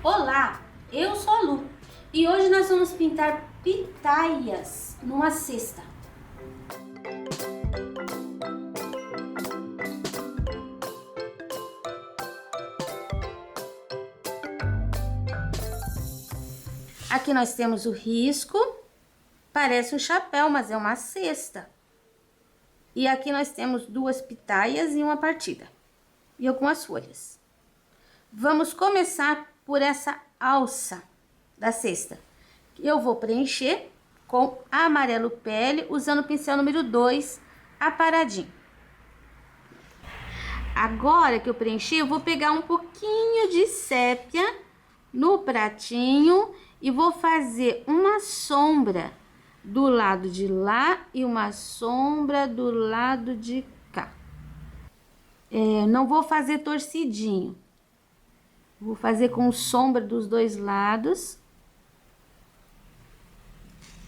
Olá, eu sou a Lu e hoje nós vamos pintar pitaias numa cesta. Aqui nós temos o risco, parece um chapéu, mas é uma cesta. E aqui nós temos duas pitaias e uma partida e algumas folhas. Vamos começar por essa alça da cesta. Eu vou preencher com amarelo pele, usando o pincel número 2, aparadinho. Agora que eu preenchi, eu vou pegar um pouquinho de sépia no pratinho e vou fazer uma sombra do lado de lá e uma sombra do lado de cá. Não vou fazer torcidinho. Vou fazer com sombra dos dois lados.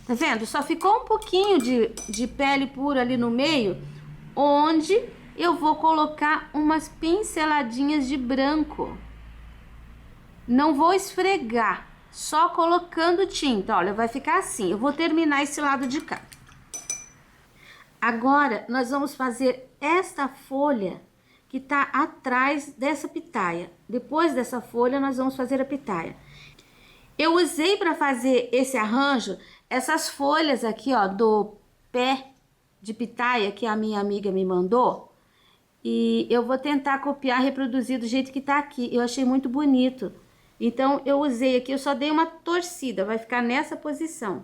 Tá vendo? Só ficou um pouquinho de pele pura ali no meio, onde eu vou colocar umas pinceladinhas de branco. Não vou esfregar, só colocando tinta. Olha, vai ficar assim. Eu vou terminar esse lado de cá. Agora, nós vamos fazer esta folha que tá atrás dessa pitaia. Depois dessa folha, nós vamos fazer a pitaia. Eu usei para fazer esse arranjo essas folhas aqui, ó, do pé de pitaia que a minha amiga me mandou. E eu vou tentar copiar, reproduzir do jeito que tá aqui. Eu achei muito bonito. Então, eu usei aqui, eu só dei uma torcida, vai ficar nessa posição.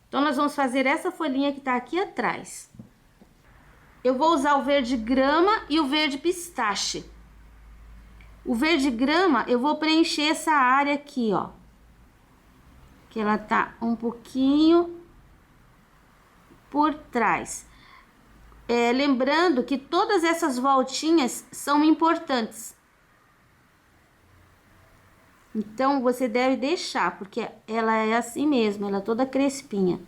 Então, nós vamos fazer essa folhinha que tá aqui atrás. Eu vou usar o verde grama e o verde pistache. O verde grama, eu vou preencher essa área aqui, ó. Que ela tá um pouquinho por trás. Lembrando que todas essas voltinhas são importantes. Então, você deve deixar, porque ela é assim mesmo, ela é toda crespinha.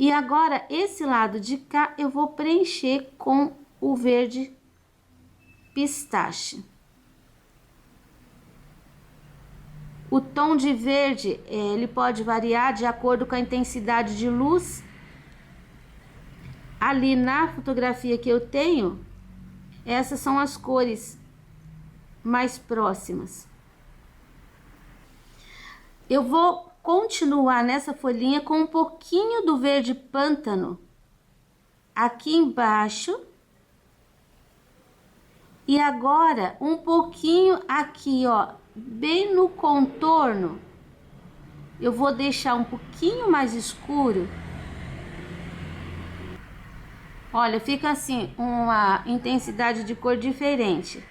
E agora, esse lado de cá, eu vou preencher com o verde pistache. O tom de verde, ele pode variar de acordo com a intensidade de luz. Ali na fotografia que eu tenho, essas são as cores mais próximas. Eu vou continuar nessa folhinha com um pouquinho do verde pântano aqui embaixo. E agora, um pouquinho aqui, ó, bem no contorno, eu vou deixar um pouquinho mais escuro. Olha, fica assim, uma intensidade de cor diferente.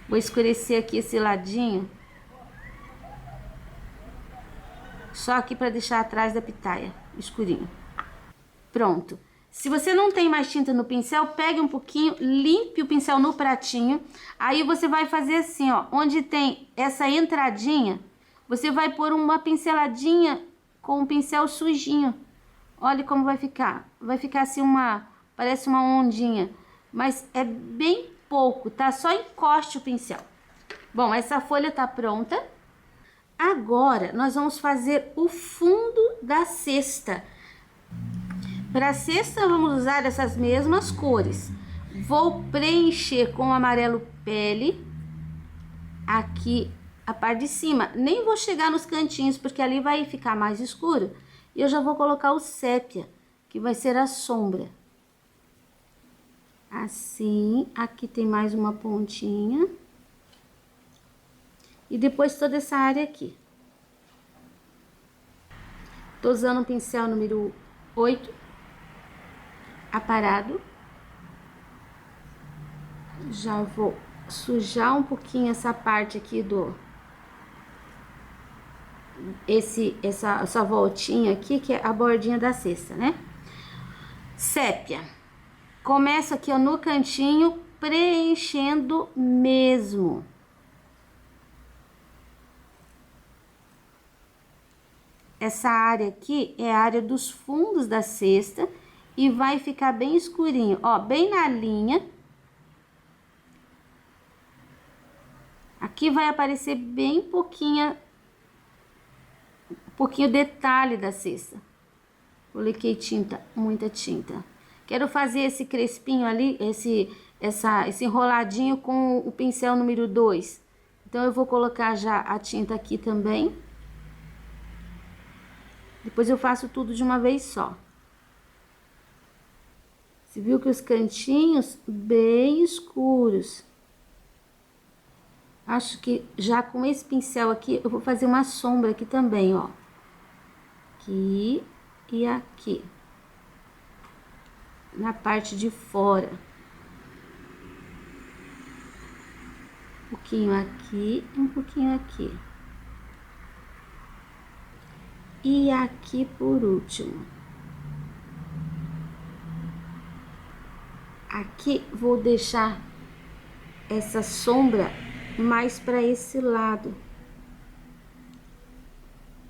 Vou escurecer aqui esse ladinho. Só aqui para deixar atrás da pitaia, escurinho. Pronto. Se você não tem mais tinta no pincel, pegue um pouquinho, limpe o pincel no pratinho. Aí você vai fazer assim, ó, onde tem essa entradinha, você vai pôr uma pinceladinha com um pincel sujinho. Olha como vai ficar. Vai ficar assim parece uma ondinha, mas é bem pouco, tá? Só encoste o pincel. Bom, essa folha tá pronta. Agora, nós vamos fazer o fundo da cesta. Para a cesta, vamos usar essas mesmas cores. Vou preencher com amarelo pele aqui a parte de cima. Nem vou chegar nos cantinhos, porque ali vai ficar mais escuro. E eu já vou colocar o sépia, que vai ser a sombra. Assim, aqui tem mais uma pontinha. E depois toda essa área aqui. Tô usando o pincel número 8, aparado. Já vou sujar um pouquinho essa parte aqui essa voltinha aqui, que é a bordinha da cesta, né? Sépia. Começo aqui, ó, no cantinho, preenchendo mesmo. Essa área aqui é a área dos fundos da cesta e vai ficar bem escurinho, ó, bem na linha. Aqui vai aparecer bem pouquinho detalhe da cesta. Coloquei tinta, muita tinta. Quero fazer esse crespinho ali, esse enroladinho com o pincel número 2. Então, eu vou colocar já a tinta aqui também. Depois eu faço tudo de uma vez só. Você viu que os cantinhos bem escuros. Acho que já com esse pincel aqui, eu vou fazer uma sombra aqui também, ó. Aqui e aqui. Na parte de fora. Um pouquinho aqui e um pouquinho aqui. E aqui por último. Aqui vou deixar essa sombra mais para esse lado.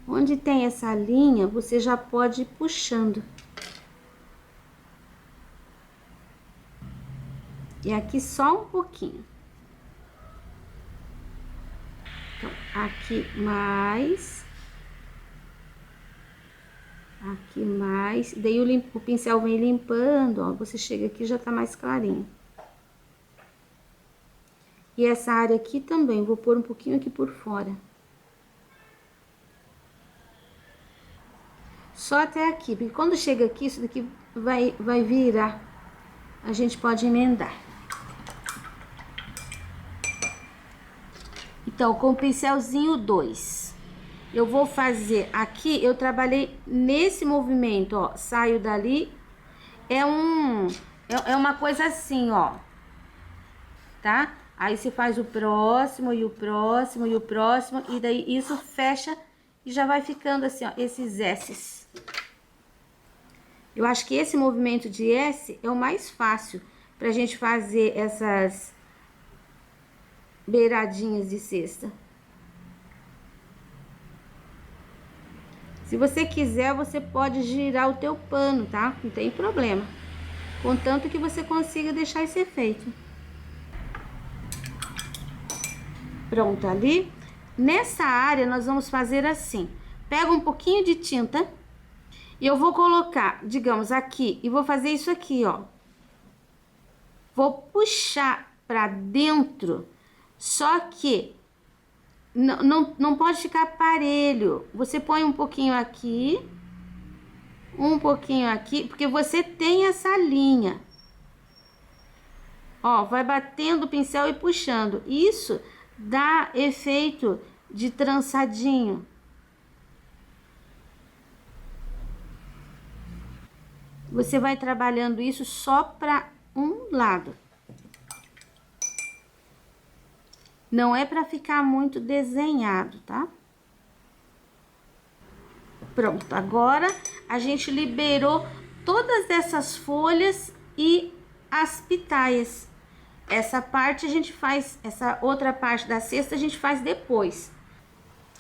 Onde tem essa linha, você já pode ir puxando. E aqui só um pouquinho. Então, aqui mais. Aqui mais. Daí o pincel vem limpando, ó. Você chega aqui, já tá mais clarinho. E essa área aqui também, vou pôr um pouquinho aqui por fora. Só até aqui, porque quando chega aqui, isso daqui vai virar. A gente pode emendar. Então, com o pincelzinho 2, eu vou fazer aqui, eu trabalhei nesse movimento, ó, saio dali, é uma coisa assim, ó, tá? Aí você faz o próximo, e o próximo, e o próximo, e daí isso fecha e já vai ficando assim, ó, esses S's. Eu acho que esse movimento de S é o mais fácil pra gente fazer essas beiradinhas de cesta. Se você quiser, você pode girar o teu pano, tá? Não tem problema. Contanto que você consiga deixar esse efeito. Pronto, ali. Nessa área, nós vamos fazer assim. Pega um pouquinho de tinta e eu vou colocar, digamos, aqui. E vou fazer isso aqui, ó. Vou puxar pra dentro, só que não pode ficar parelho. Você põe um pouquinho aqui, porque você tem essa linha. Ó, vai batendo o pincel e puxando. Isso dá efeito de trançadinho. Você vai trabalhando isso só para um lado. Não é para ficar muito desenhado, tá? Pronto, agora a gente liberou todas essas folhas e as pitaias. Essa parte a gente faz, essa outra parte da cesta a gente faz depois.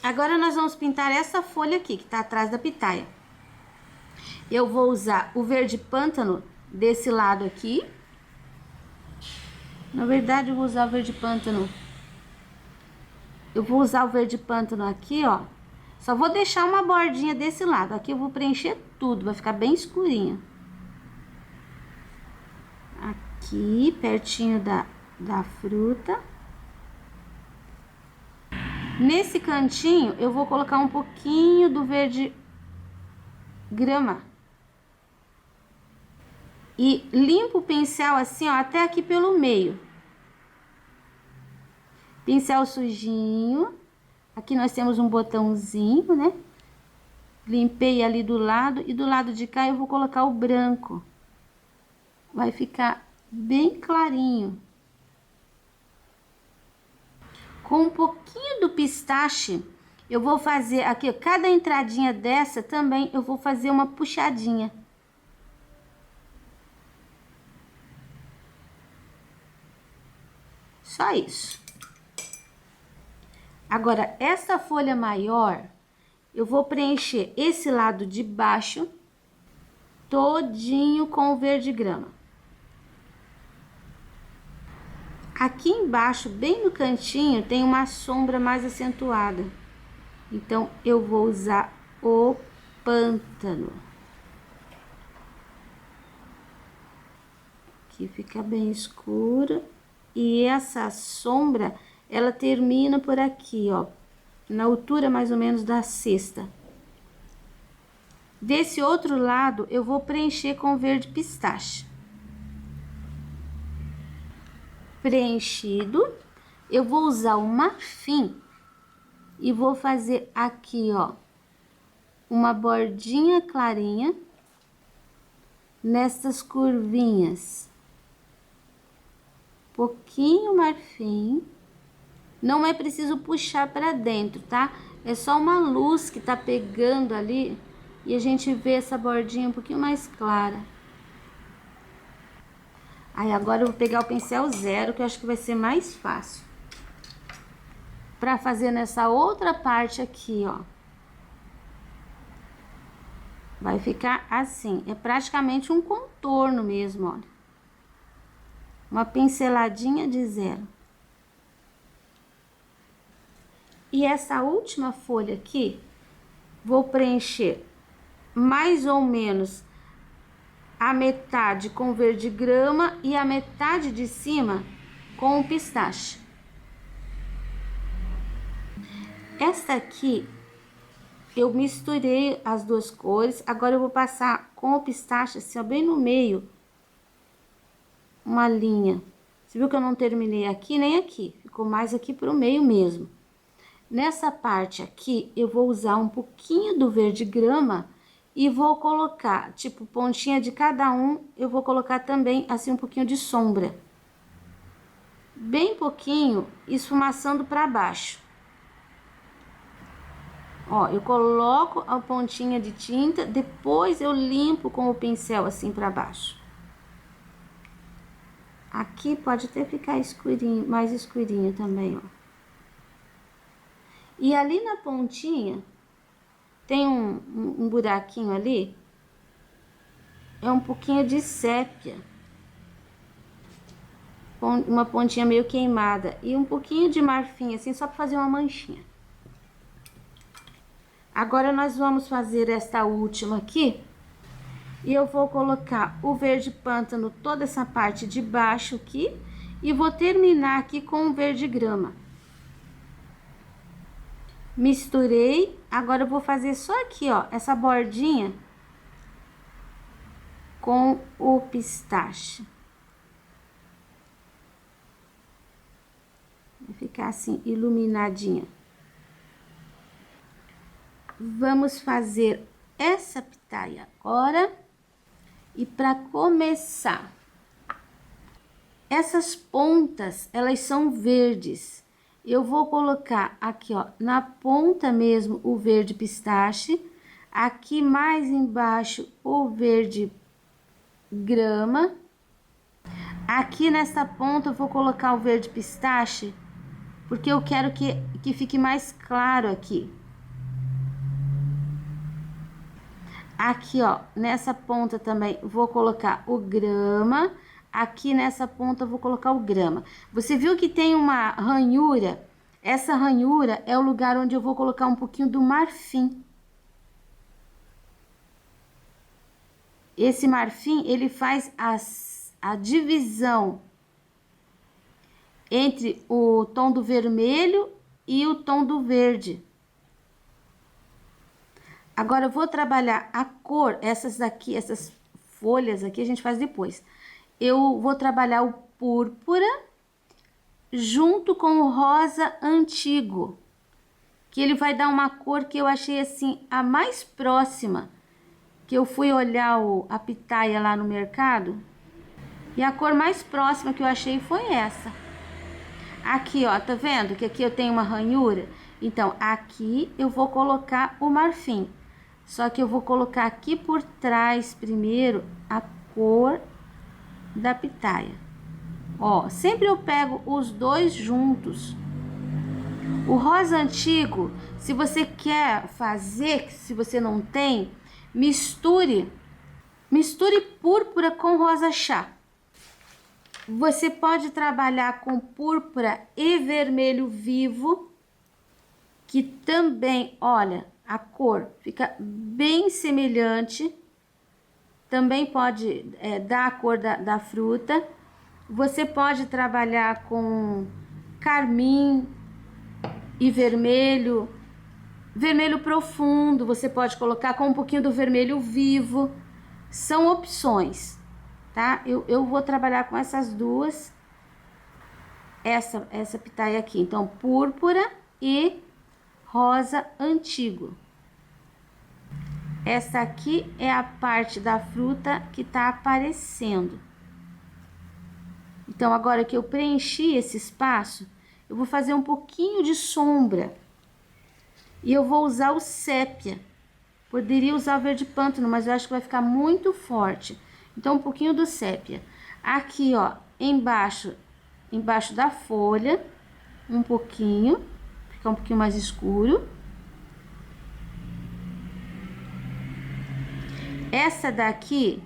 Agora nós vamos pintar essa folha aqui, que tá atrás da pitaia. Eu vou usar o verde pântano desse lado aqui. Na verdade, eu vou usar o verde pântano. Eu vou usar o verde pântano aqui, ó. Só vou deixar uma bordinha desse lado. Aqui eu vou preencher tudo, vai ficar bem escurinho. Aqui, pertinho da fruta. Nesse cantinho, eu vou colocar um pouquinho do verde grama. E limpo o pincel assim, ó, até aqui pelo meio. Pincel sujinho. Aqui nós temos um botãozinho, né? Limpei ali do lado e do lado de cá eu vou colocar o branco. Vai ficar bem clarinho. Com um pouquinho do pistache, eu vou fazer aqui, ó, cada entradinha dessa também eu vou fazer uma puxadinha. Só isso. Agora, essa folha maior, eu vou preencher esse lado de baixo todinho com o verde grama. Aqui embaixo, bem no cantinho, tem uma sombra mais acentuada. Então, eu vou usar o pântano. Aqui fica bem escuro. E essa sombra, ela termina por aqui, ó. Na altura mais ou menos da cesta. Desse outro lado, eu vou preencher com verde pistache. Preenchido, eu vou usar o marfim e vou fazer aqui, ó, uma bordinha clarinha nessas curvinhas. Pouquinho marfim, não é preciso puxar para dentro, tá? É só uma luz que tá pegando ali e a gente vê essa bordinha um pouquinho mais clara. Aí, agora eu vou pegar o pincel zero, que eu acho que vai ser mais fácil. Pra fazer nessa outra parte aqui, ó. Vai ficar assim. É praticamente um contorno mesmo, olha. Uma pinceladinha de zero. E essa última folha aqui, vou preencher mais ou menos a metade com verde grama e a metade de cima com o pistache. Esta aqui, eu misturei as duas cores. Agora eu vou passar com o pistache, assim, ó, bem no meio, uma linha. Você viu que eu não terminei aqui nem aqui, ficou mais aqui pro meio mesmo. Nessa parte aqui, eu vou usar um pouquinho do verde grama e vou colocar, tipo, pontinha de cada um, eu vou colocar também, assim, um pouquinho de sombra. Bem pouquinho, esfumaçando para baixo. Ó, eu coloco a pontinha de tinta, depois eu limpo com o pincel, assim, para baixo. Aqui pode até ficar escurinho, mais escurinho também, ó. E ali na pontinha, tem um buraquinho ali, é um pouquinho de sépia, uma pontinha meio queimada, e um pouquinho de marfim, assim, só para fazer uma manchinha. Agora, nós vamos fazer esta última aqui, e eu vou colocar o verde pântano, toda essa parte de baixo aqui, e vou terminar aqui com o verde grama. Misturei, agora eu vou fazer só aqui, ó, essa bordinha com o pistache. Vai ficar assim, iluminadinha. Vamos fazer essa pitaia agora. E para começar, essas pontas, elas são verdes. Eu vou colocar aqui, ó, na ponta mesmo o verde pistache, aqui mais embaixo o verde grama. Aqui nessa ponta eu vou colocar o verde pistache, porque eu quero que fique mais claro aqui. Aqui, ó, nessa ponta também vou colocar o grama. Aqui nessa ponta eu vou colocar o grama. Você viu que tem uma ranhura? Essa ranhura é o lugar onde eu vou colocar um pouquinho do marfim. Esse marfim, ele faz a divisão entre o tom do vermelho e o tom do verde. Agora, eu vou trabalhar a cor, essas daqui, essas folhas aqui, a gente faz depois. Eu vou trabalhar o púrpura junto com o rosa antigo, que ele vai dar uma cor que eu achei assim, a mais próxima, que eu fui olhar a pitaia lá no mercado, e a cor mais próxima que eu achei foi essa. Aqui, ó, tá vendo que aqui eu tenho uma ranhura? Então, aqui eu vou colocar o marfim. Só que eu vou colocar aqui por trás primeiro a cor da pitaia. Ó, sempre eu pego os dois juntos. O rosa antigo, se você quer fazer, se você não tem, misture púrpura com rosa chá. Você pode trabalhar com púrpura e vermelho vivo, que também, olha, a cor fica bem semelhante. Também pode dar a cor da fruta. Você pode trabalhar com carmim e vermelho profundo. Você pode colocar com um pouquinho do vermelho vivo. São opções, tá? Eu vou trabalhar com essas duas. Essa pitaia aqui. Então, púrpura e rosa antigo. Essa aqui é a parte da fruta que tá aparecendo. Então, agora que eu preenchi esse espaço, eu vou fazer um pouquinho de sombra. E eu vou usar o sépia. Poderia usar o verde pântano, mas eu acho que vai ficar muito forte. Então, um pouquinho do sépia. Aqui, ó, embaixo da folha, um pouquinho, fica um pouquinho mais escuro. Essa daqui,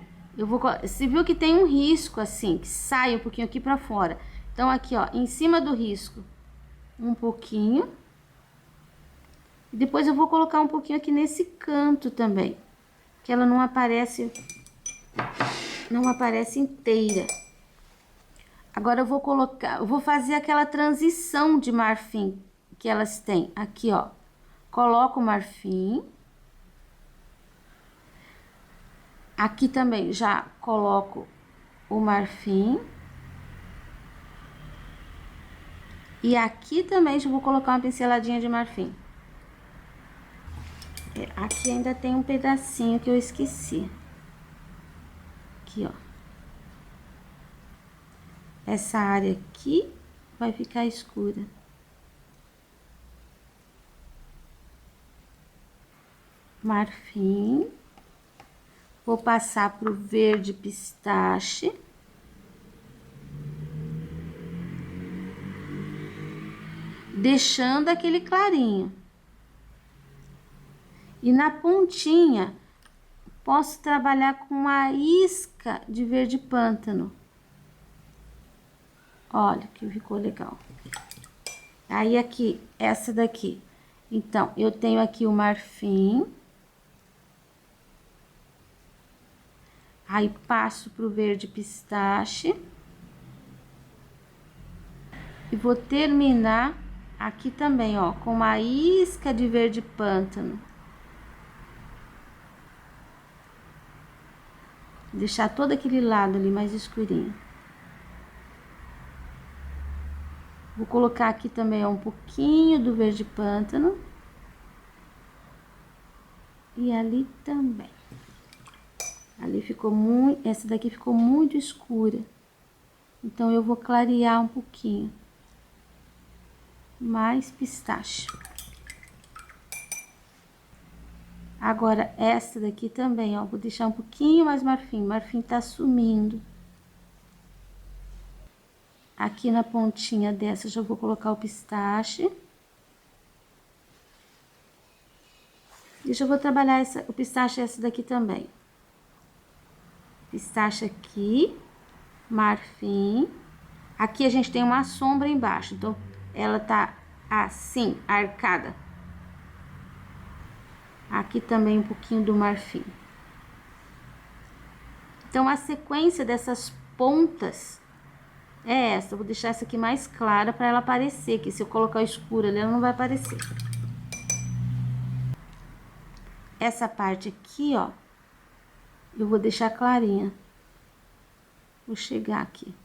você viu que tem um risco assim, que sai um pouquinho aqui pra fora. Então, aqui, ó, em cima do risco, um pouquinho. E depois eu vou colocar um pouquinho aqui nesse canto também, que ela não aparece inteira. Agora eu vou fazer aquela transição de marfim que elas têm. Aqui, ó, coloco o marfim. Aqui também já coloco o marfim. E aqui também já vou colocar uma pinceladinha de marfim. Aqui ainda tem um pedacinho que eu esqueci. Aqui, ó. Essa área aqui vai ficar escura. Marfim. Vou passar pro verde pistache. Deixando aquele clarinho. E na pontinha, posso trabalhar com uma isca de verde pântano. Olha que ficou legal. Aí aqui, essa daqui. Então, eu tenho aqui o marfim. Aí, passo pro verde pistache. E vou terminar aqui também, ó, com uma isca de verde pântano. Deixar todo aquele lado ali mais escurinho. Vou colocar aqui também, ó, um pouquinho do verde pântano. E ali também. Ali ficou muito, essa daqui ficou muito escura. Então, eu vou clarear um pouquinho. Mais pistache. Agora, essa daqui também, ó, vou deixar um pouquinho mais marfim. Marfim tá sumindo. Aqui na pontinha dessa, já vou colocar o pistache. E já vou trabalhar o pistache essa daqui também. Pistache aqui, marfim. Aqui a gente tem uma sombra embaixo, então ela tá assim, arcada. Aqui também um pouquinho do marfim. Então, a sequência dessas pontas é essa. Eu vou deixar essa aqui mais clara para ela aparecer, que se eu colocar o escuro ali, ela não vai aparecer. Essa parte aqui, ó, eu vou deixar clarinha. Vou chegar aqui.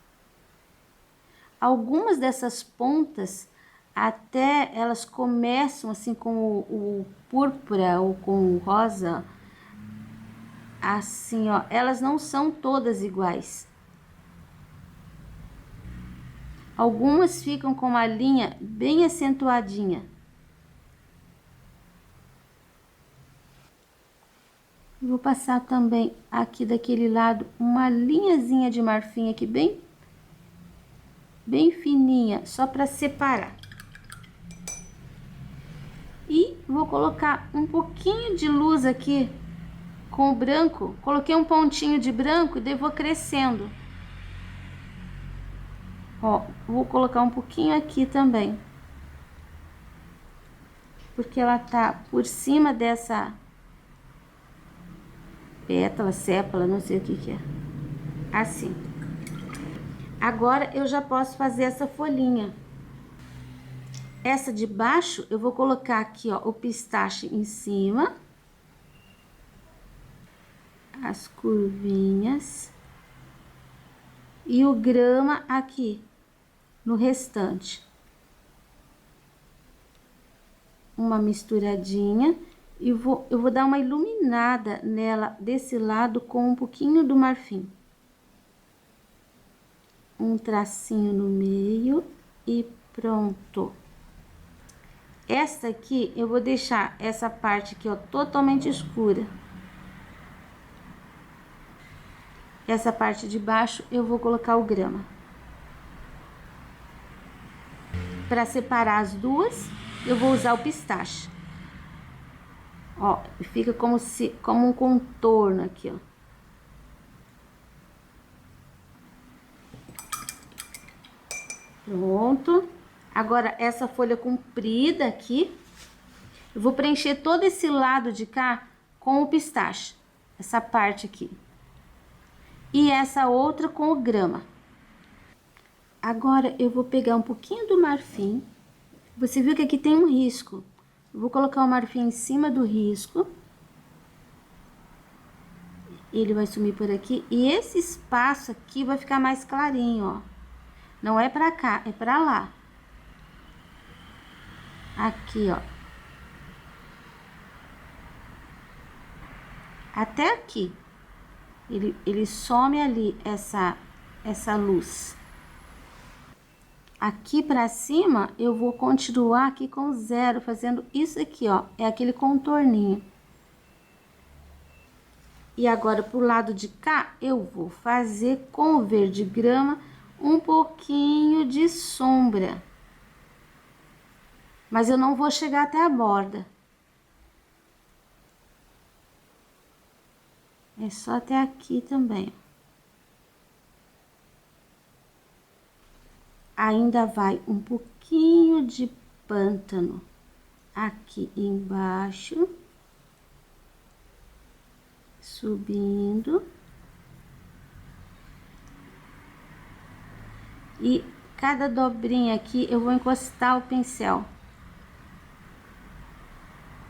Algumas dessas pontas, até elas começam assim com o púrpura ou com o rosa, assim, ó, elas não são todas iguais. Algumas ficam com uma linha bem acentuadinha. Vou passar também aqui daquele lado uma linhazinha de marfim aqui bem fininha, só para separar. E vou colocar um pouquinho de luz aqui com o branco. Coloquei um pontinho de branco e daí vou crescendo. Ó, vou colocar um pouquinho aqui também. Porque ela tá por cima dessa pétala, sépala, não sei o que que é. Assim. Agora, eu já posso fazer essa folhinha. Essa de baixo, eu vou colocar aqui, ó, o pistache em cima. As curvinhas. E o grama aqui, no restante. Uma misturadinha. E eu vou dar uma iluminada nela desse lado com um pouquinho do marfim. Um tracinho no meio e pronto. Esta aqui, eu vou deixar essa parte aqui, ó, totalmente escura. Essa parte de baixo, eu vou colocar o grama. Para separar as duas, eu vou usar o pistache. Ó, fica como um contorno aqui, ó. Pronto. Agora, essa folha comprida aqui, eu vou preencher todo esse lado de cá com o pistache. Essa parte aqui. E essa outra com o grama. Agora, eu vou pegar um pouquinho do marfim. Você viu que aqui tem um risco. Eu vou colocar o marfim em cima do risco. Ele vai sumir por aqui. E esse espaço aqui vai ficar mais clarinho, ó. Não é pra cá, é pra lá. Aqui, ó. Até aqui. Ele some ali, essa luz. Aqui pra cima, eu vou continuar aqui com zero, fazendo isso aqui, ó. É aquele contorninho. E agora, pro lado de cá, eu vou fazer com o verde grama um pouquinho de sombra. Mas eu não vou chegar até a borda. É só até aqui também. Ainda vai um pouquinho de pântano aqui embaixo. Subindo. E cada dobrinha aqui eu vou encostar o pincel.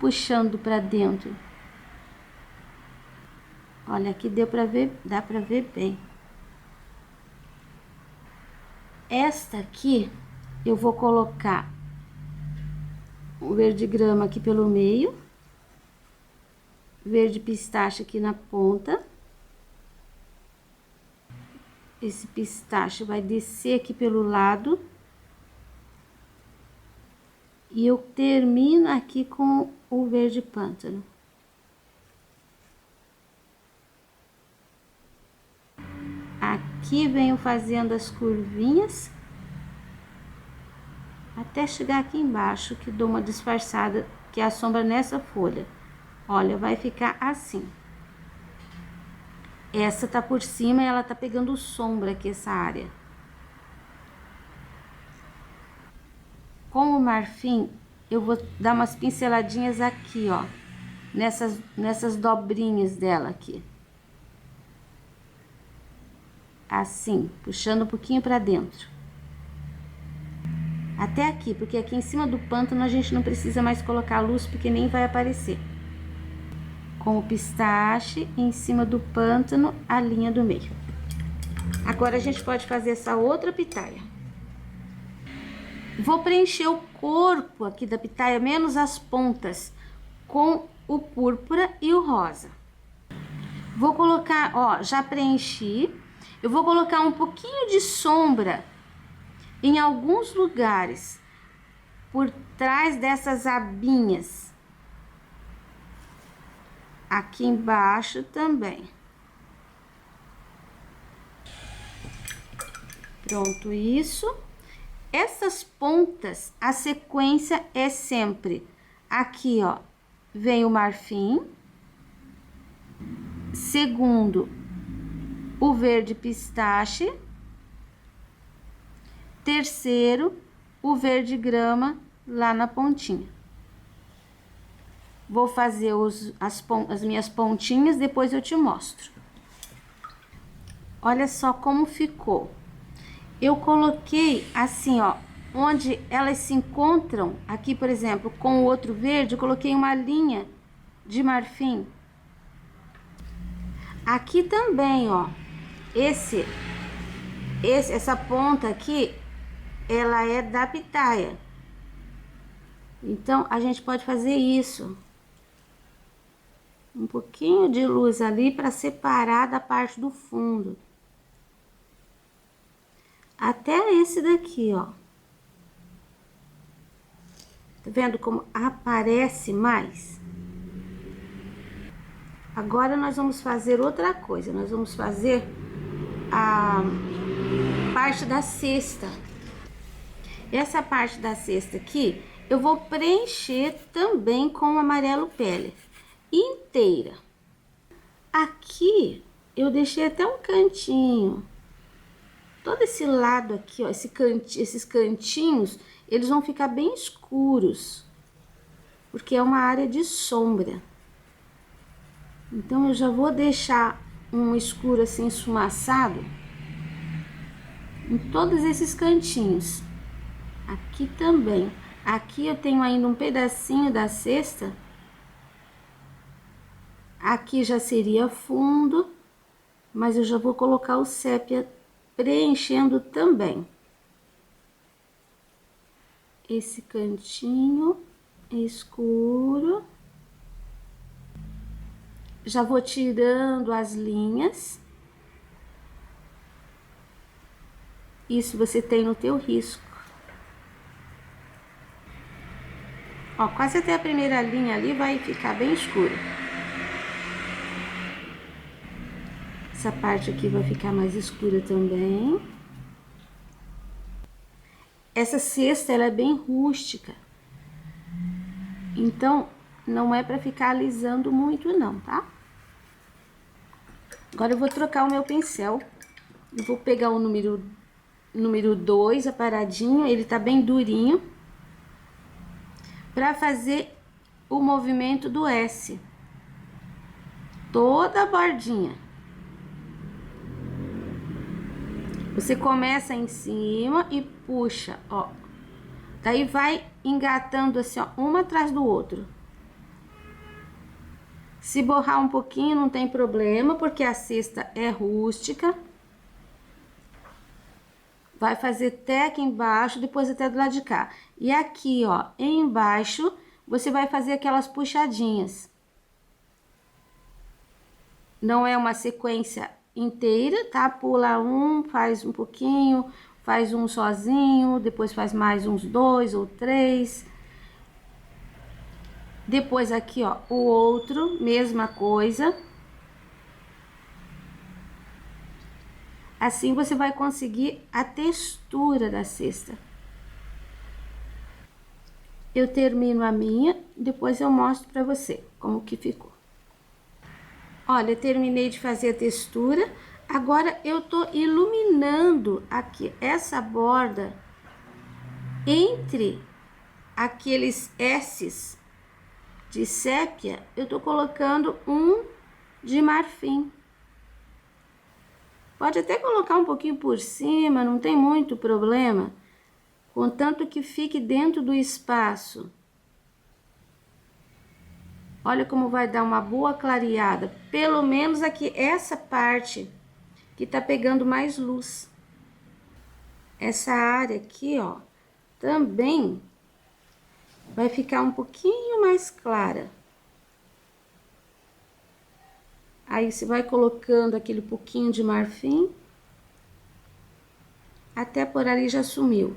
Puxando pra dentro. Olha, aqui deu pra ver, dá pra ver bem. Esta aqui, eu vou colocar o verde grama aqui pelo meio. Verde pistache aqui na ponta. Esse pistache vai descer aqui pelo lado. E eu termino aqui com o verde pântano. Aqui venho fazendo as curvinhas. Até chegar aqui embaixo, que dou uma disfarçada, que é a sombra nessa folha. Olha, vai ficar assim. Essa tá por cima e ela tá pegando sombra aqui, essa área. Com o marfim, eu vou dar umas pinceladinhas aqui, ó. Nessas dobrinhas dela aqui. Assim, puxando um pouquinho pra dentro. Até aqui, porque aqui em cima do pântano a gente não precisa mais colocar a luz, porque nem vai aparecer. Com o pistache, em cima do pântano, a linha do meio. Agora, a gente pode fazer essa outra pitaia. Vou preencher o corpo aqui da pitaia, menos as pontas, com o púrpura e o rosa. Vou colocar, ó, já preenchi. Eu vou colocar um pouquinho de sombra em alguns lugares, por trás dessas abinhas. Aqui embaixo também. Pronto, isso. Essas pontas, a sequência é sempre aqui, ó, vem o marfim. Segundo, o verde pistache. terceiro, o verde grama lá na pontinha. Vou fazer as minhas pontinhas, depois eu te mostro. Olha só como ficou. Eu coloquei assim, ó, onde elas se encontram, aqui, por exemplo, com o outro verde, eu coloquei uma linha de marfim. Aqui também, ó, essa ponta aqui, ela é da pitaia. Então, a gente pode fazer isso. Um pouquinho de luz ali para separar da parte do fundo. Até esse daqui, ó. Tá vendo como aparece mais? Agora, nós vamos fazer outra coisa. Nós vamos fazer a parte da cesta. Essa parte da cesta aqui, eu vou preencher também com o amarelo pele inteira. Aqui, eu deixei até um cantinho. Todo esse lado aqui, ó, esses cantinhos, eles vão ficar bem escuros, porque é uma área de sombra. Então, eu já vou deixar um escuro assim, esfumaçado, em todos esses cantinhos. Aqui também. Aqui eu tenho ainda um pedacinho da cesta. Aqui já seria fundo, mas eu já vou colocar o sépia preenchendo também. Esse cantinho escuro. Já vou tirando as linhas. Isso você tem no teu risco. Ó, quase até a primeira linha ali vai ficar bem escura. Essa parte aqui vai ficar mais escura também. Essa cesta, ela é bem rústica. Então, não é pra ficar alisando muito não, tá? Agora eu vou trocar o meu pincel. Eu vou pegar o número 2, aparadinho, ele tá bem durinho. Pra fazer o movimento do S. Toda a bordinha. Você começa em cima e puxa, ó. Daí vai engatando assim, ó, um atrás do outro. Se borrar um pouquinho, não tem problema, porque a cesta é rústica. Vai fazer até aqui embaixo, depois até do lado de cá. E aqui, ó, embaixo, você vai fazer aquelas puxadinhas. Não é uma sequência inteira, tá? Pula um, faz um pouquinho, faz um sozinho, depois faz mais uns 2 ou 3. Depois aqui, ó, o outro, mesma coisa. Assim você vai conseguir a textura da cesta. Eu termino a minha, depois eu mostro pra você como que ficou. Olha, eu terminei de fazer a textura. Agora, eu tô iluminando aqui essa borda entre aqueles S's de sépia. Eu tô colocando um de marfim. Pode até colocar um pouquinho por cima, não tem muito problema. Contanto que fique dentro do espaço. Olha como vai dar uma boa clareada. Pelo menos aqui, essa parte que tá pegando mais luz. Essa área aqui, ó, também vai ficar um pouquinho mais clara. Aí, você vai colocando aquele pouquinho de marfim. Até por ali já sumiu.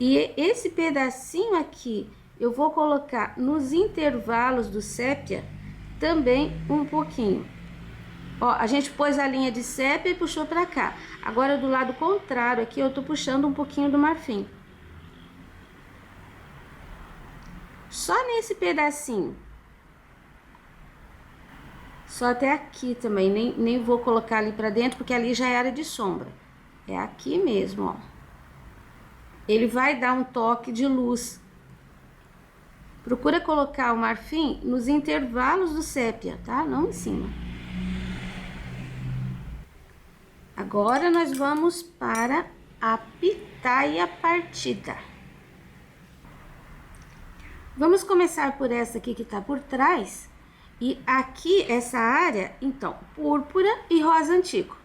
E esse pedacinho aqui, eu vou colocar nos intervalos do sépia também um pouquinho. Ó, a gente pôs a linha de sépia e puxou pra cá. Agora, do lado contrário aqui, eu tô puxando um pouquinho do marfim. Só nesse pedacinho. Só até aqui também, nem vou colocar ali pra dentro, porque ali já é área de sombra. É aqui mesmo, ó. ele vai dar um toque de luz. Procura colocar o marfim nos intervalos do sépia, tá? Não em cima. Agora nós vamos para a pitaia partida. Vamos começar por essa aqui que tá por trás. E aqui, essa área, então, púrpura e rosa antigo.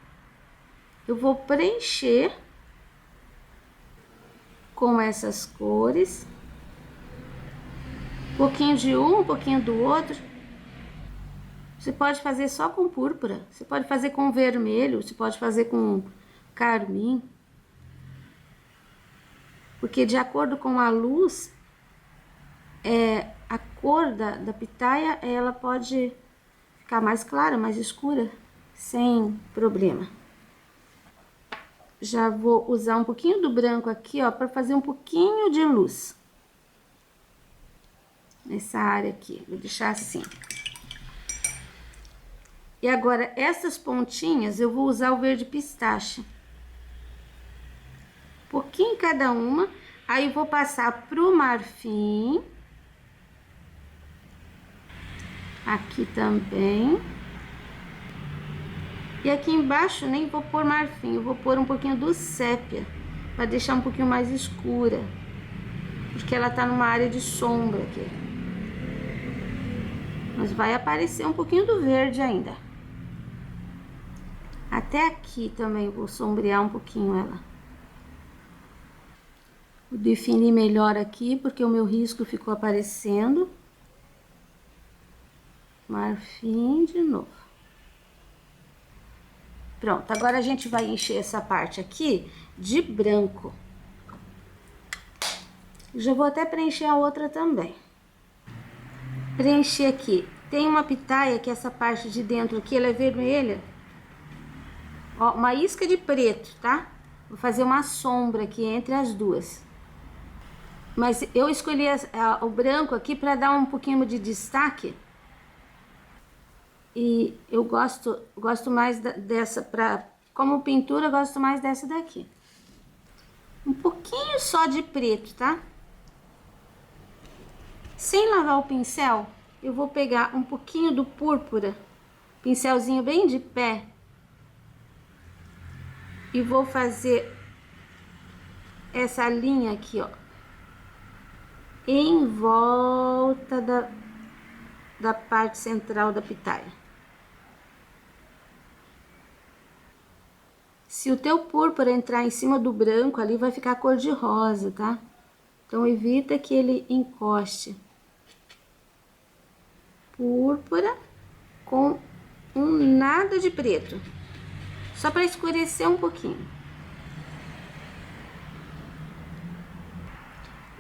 Eu vou preencher com essas cores. Um pouquinho de um pouquinho do outro. Você pode fazer só com púrpura, você pode fazer com vermelho, você pode fazer com carmim. Porque de acordo com a luz, a cor da pitaia, ela pode ficar mais clara, mais escura, sem problema. Já vou usar um pouquinho do branco aqui, ó, para fazer um pouquinho de luz. Nessa área aqui, vou deixar assim. E agora, essas pontinhas, eu vou usar o verde pistache. Um pouquinho cada uma. Aí, vou passar pro marfim. Aqui também. E aqui embaixo, nem vou pôr marfim, eu vou pôr um pouquinho do sépia, para deixar um pouquinho mais escura. Porque ela tá numa área de sombra aqui. Mas vai aparecer um pouquinho do verde ainda. Até aqui também vou sombrear um pouquinho ela. Vou definir melhor aqui, porque o meu risco ficou aparecendo. Marfim de novo. Pronto, agora a gente vai encher essa parte aqui de branco. Já vou até preencher a outra também. Preencher aqui. Tem uma pitaia que essa parte de dentro aqui, ela é vermelha. Ó, uma isca de preto, tá? Vou fazer uma sombra aqui entre as duas. Mas eu escolhi o branco aqui para dar um pouquinho de destaque. E eu gosto mais dessa, como pintura, eu gosto mais dessa daqui. Um pouquinho só de preto, tá? Sem lavar o pincel, eu vou pegar um pouquinho do púrpura, pincelzinho bem de pé. E vou fazer essa linha aqui, ó, em volta da parte central da pitaia. Se o teu púrpura entrar em cima do branco ali, vai ficar cor de rosa, tá? Então, evita que ele encoste. Púrpura com um nada de preto. Só para escurecer um pouquinho.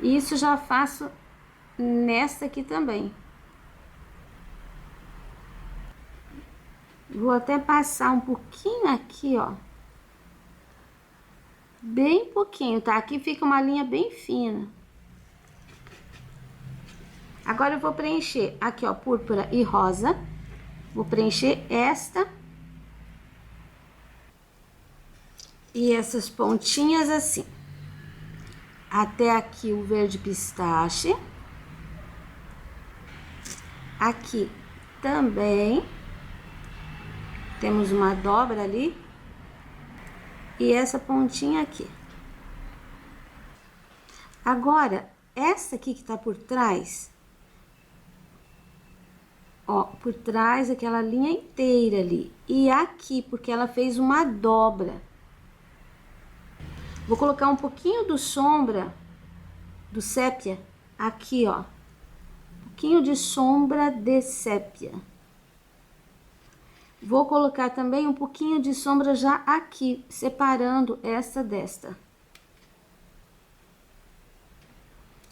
Isso já faço nessa aqui também. Vou até passar um pouquinho aqui, ó. Bem pouquinho, tá? Aqui fica uma linha bem fina. Agora eu vou preencher aqui, ó, púrpura e rosa. Vou preencher esta. E essas pontinhas assim. Até aqui o verde pistache. Aqui também. Temos uma dobra ali. E essa pontinha aqui. Agora, essa aqui que tá por trás, ó, por trás aquela linha inteira ali. E aqui, porque ela fez uma dobra. Vou colocar um pouquinho do sombra, do sépia, aqui, ó. Um pouquinho de sombra de sépia. Vou colocar também um pouquinho de sombra já aqui, separando essa desta.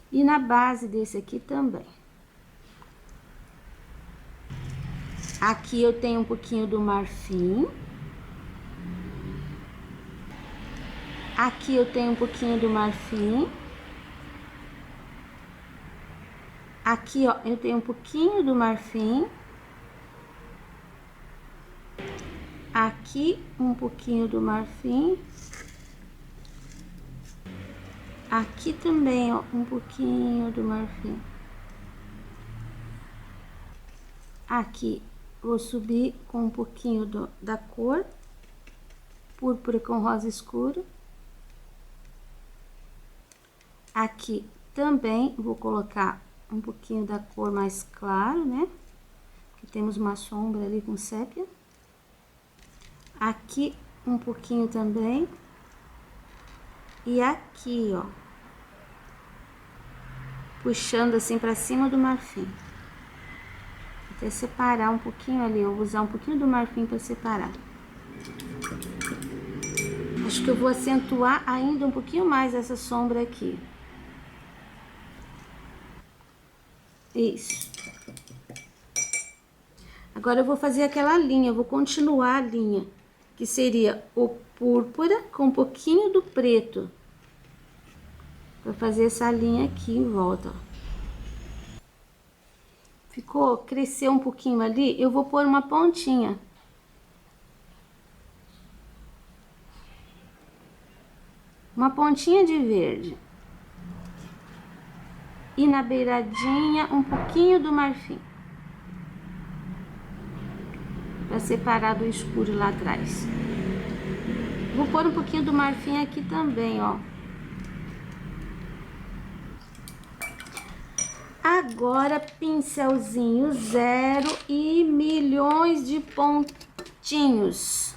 E na base desse aqui também. Aqui eu tenho um pouquinho do marfim. Aqui eu tenho um pouquinho do marfim. Aqui, ó, eu tenho um pouquinho do marfim. Aqui um pouquinho do marfim. Aqui também, ó, um pouquinho do marfim. Aqui, vou subir com um pouquinho da cor púrpura com rosa escuro. Aqui também vou colocar um pouquinho da cor mais claro, né? Que temos uma sombra ali com sépia. Aqui um pouquinho também. E aqui, ó, puxando assim pra cima do marfim. Até separar um pouquinho ali, eu vou usar um pouquinho do marfim pra separar. Acho que eu vou acentuar ainda um pouquinho mais essa sombra aqui. Isso. Agora eu vou fazer aquela linha, eu vou continuar a linha, que seria o púrpura com um pouquinho do preto. Pra fazer essa linha aqui em volta, ó. Ficou, cresceu um pouquinho ali, eu vou pôr uma pontinha. Uma pontinha de verde. E na beiradinha, um pouquinho do marfim. Pra separar do escuro lá atrás. Vou pôr um pouquinho do marfim aqui também, ó. Agora, pincelzinho zero e milhões de pontinhos.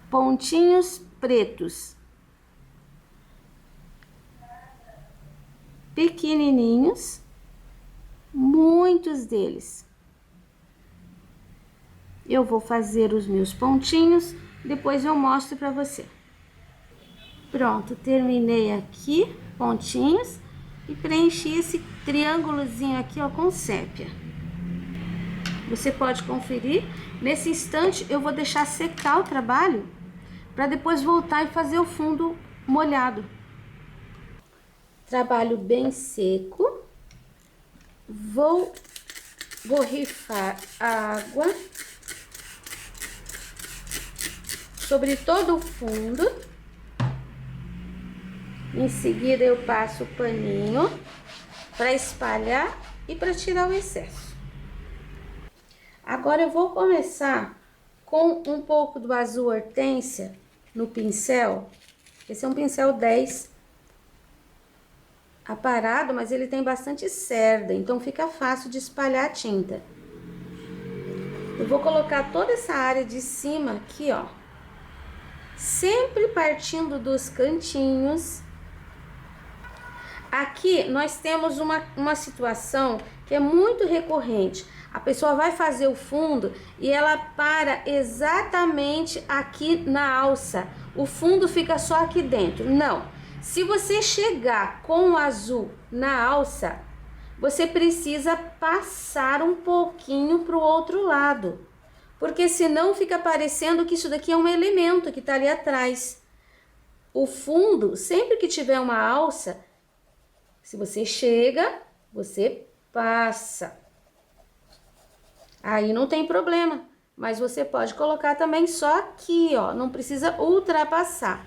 Pontinhos pretos. Pequenininhos. Muitos deles. Eu vou fazer os meus pontinhos, depois eu mostro pra você. Pronto, terminei aqui, pontinhos. E preenchi esse triângulozinho aqui, ó, com sépia. Você pode conferir. Nesse instante, eu vou deixar secar o trabalho, para depois voltar e fazer o fundo molhado. Trabalho bem seco. Vou borrifar água sobre todo o fundo. Em seguida, eu passo o paninho para espalhar e para tirar o excesso. Agora, eu vou começar com um pouco do azul hortênsia no pincel. Esse é um pincel 10 aparado, mas ele tem bastante cerda, então fica fácil de espalhar a tinta. Eu vou colocar toda essa área de cima aqui, ó, sempre partindo dos cantinhos. Aqui nós temos uma situação que é muito recorrente. A pessoa vai fazer o fundo e ela para exatamente aqui na alça. O fundo fica só aqui dentro. Não. Se você chegar com o azul na alça, você precisa passar um pouquinho para o outro lado. Porque senão fica parecendo que isso daqui é um elemento que está ali atrás. O fundo, sempre que tiver uma alça, se você chega, você passa. Aí não tem problema, mas você pode colocar também só aqui, ó, não precisa ultrapassar.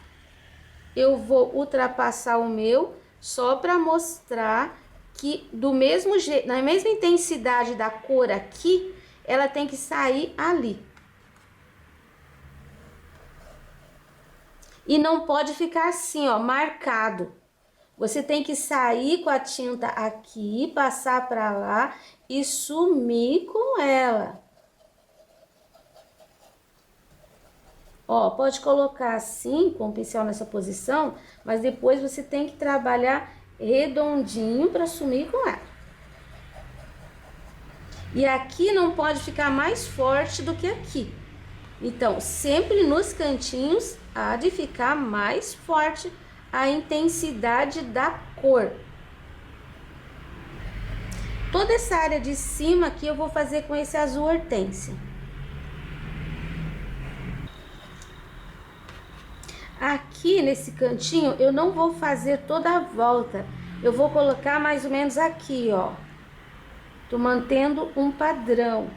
Eu vou ultrapassar o meu só para mostrar que do mesmo jeito, na mesma intensidade da cor aqui, ela tem que sair ali. E não pode ficar assim, ó, marcado. Você tem que sair com a tinta aqui, passar para lá e sumir com ela. Ó, pode colocar assim, com o pincel nessa posição, mas depois você tem que trabalhar redondinho para sumir com ela. E aqui não pode ficar mais forte do que aqui. Então, sempre nos cantinhos há de ficar mais forte a intensidade da cor. Toda essa área de cima aqui eu vou fazer com esse azul hortênsia. Aqui nesse cantinho eu não vou fazer toda a volta. Eu vou colocar mais ou menos aqui, ó. Tô mantendo um padrão.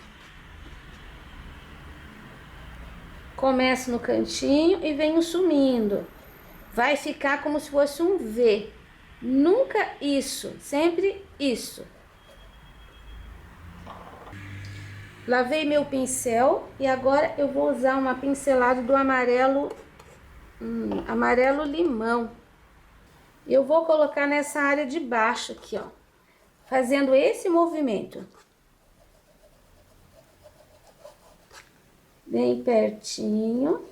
Começo no cantinho e venho sumindo. vai ficar como se fosse um V. Nunca isso, sempre isso. Lavei meu pincel e agora eu vou usar uma pincelada do amarelo, amarelo limão. Eu vou colocar nessa área de baixo aqui, ó, fazendo esse movimento. Bem pertinho.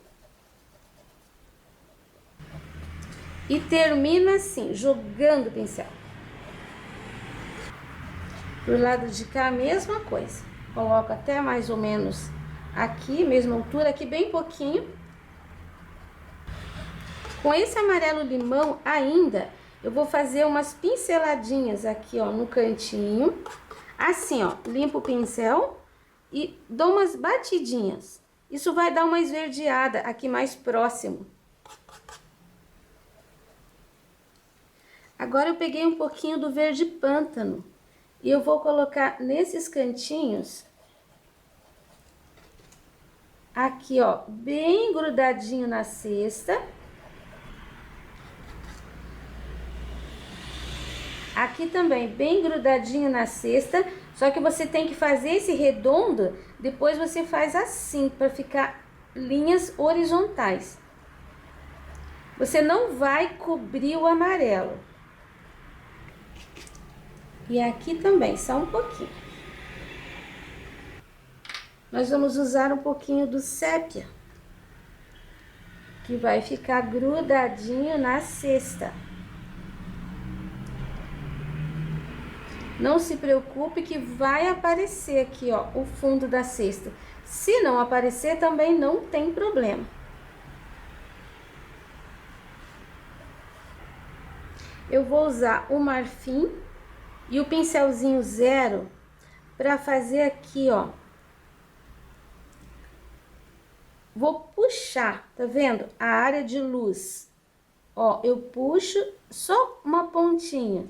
E termina assim, jogando o pincel. Pro lado de cá, a mesma coisa. Coloco até mais ou menos aqui, mesma altura, aqui bem pouquinho. Com esse amarelo limão ainda, eu vou fazer umas pinceladinhas aqui, ó, no cantinho. Assim, ó, limpo o pincel e dou umas batidinhas. Isso vai dar uma esverdeada aqui mais próximo. Agora eu peguei um pouquinho do verde pântano e eu vou colocar nesses cantinhos, aqui ó, bem grudadinho na cesta. Aqui também, bem grudadinho na cesta, só que você tem que fazer esse redondo, depois você faz assim, para ficar linhas horizontais. Você não vai cobrir o amarelo. E aqui também, só um pouquinho. Nós vamos usar um pouquinho do sépia, que vai ficar grudadinho na cesta. Não se preocupe que vai aparecer aqui, ó, o fundo da cesta. Se não aparecer, também não tem problema. Eu vou usar o marfim e o pincelzinho zero para fazer aqui, ó. Vou puxar, tá vendo? A área de luz. Ó, eu puxo só uma pontinha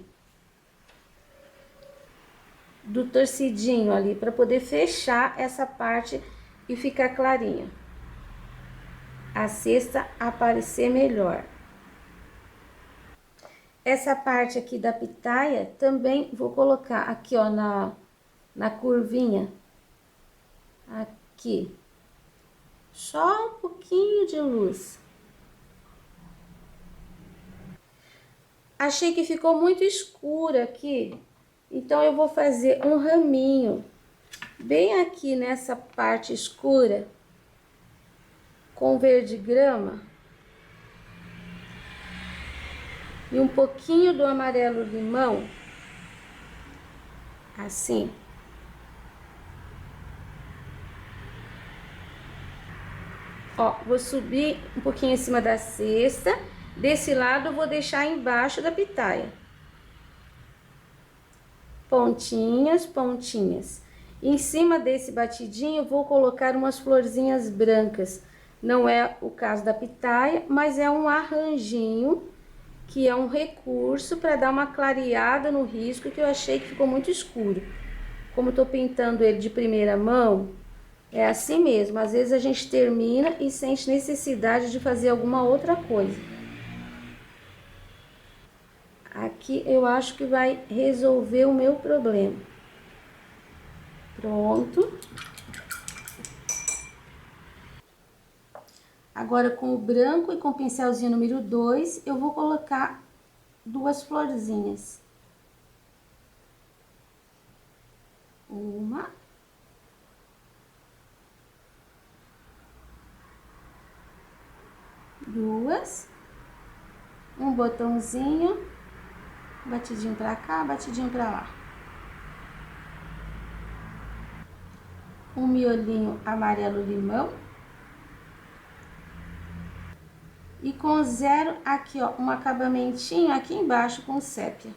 do torcidinho ali para poder fechar essa parte e ficar clarinha. A cesta aparecer melhor. Essa parte aqui da pitaia também vou colocar aqui, ó, na curvinha. Aqui. Só um pouquinho de luz. Achei que ficou muito escuro aqui, então eu vou fazer um raminho bem aqui nessa parte escura com verde grama. E um pouquinho do amarelo limão, assim. Ó, vou subir um pouquinho em cima da cesta, desse lado eu vou deixar embaixo da pitaia. Pontinhas, pontinhas. Em cima desse batidinho eu vou colocar umas florzinhas brancas. Não é o caso da pitaia, mas é um arranjinho, que é um recurso para dar uma clareada no risco, que eu achei que ficou muito escuro. Como eu tô pintando ele de primeira mão, é assim mesmo. Às vezes a gente termina e sente necessidade de fazer alguma outra coisa. Aqui eu acho que vai resolver o meu problema. Pronto. Agora, com o branco e com o pincelzinho número 2, eu vou colocar duas florzinhas. Uma. Duas. Um botãozinho. Batidinho pra cá, batidinho pra lá. Um miolinho amarelo limão. E com zero aqui, ó, um acabamentinho aqui embaixo com sépia.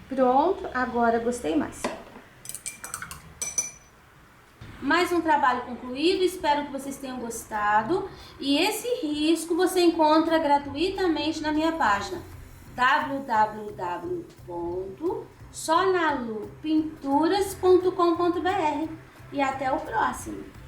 Pronto, agora gostei mais. Mais um trabalho concluído, espero que vocês tenham gostado. E esse risco você encontra gratuitamente na minha página www.sonalupinturas.com.br. E até o próximo!